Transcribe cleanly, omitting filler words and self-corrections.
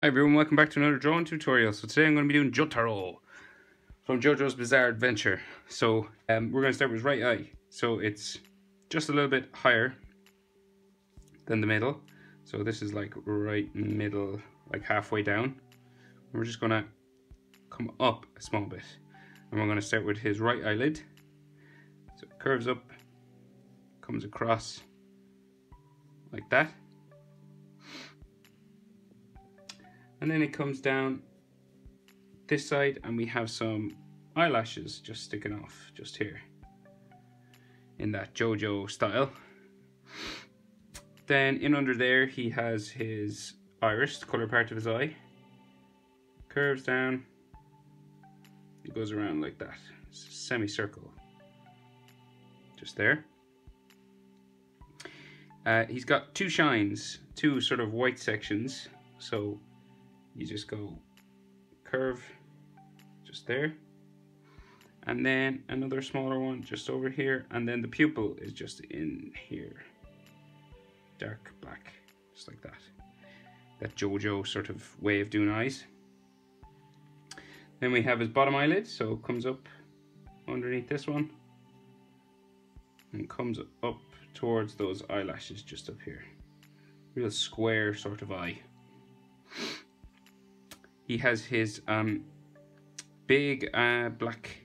Hi everyone, welcome back to another drawing tutorial. So today I'm going to be doing Jotaro from JoJo's Bizarre Adventure. So we're going to start with his right eye. So it's just a little bit higher than the middle. So this is like right middle, like halfway down. We're just going to come up a small bit. And we're going to start with his right eyelid. So it curves up, comes across like that. And then it comes down this side and we have some eyelashes just sticking off just here in that JoJo style. Then in under there he has his iris, the colour part of his eye. Curves down, it goes around like that. It's a semicircle just there. He's got two shines, two sort of white sections, so you just go curve just there, and then another smaller one just over here, and then the pupil is just in here, dark black, just like that. That JoJo sort of way of doing eyes. Then we have his bottom eyelid, so it comes up underneath this one and comes up towards those eyelashes just up here. Real square sort of eye. He has his big black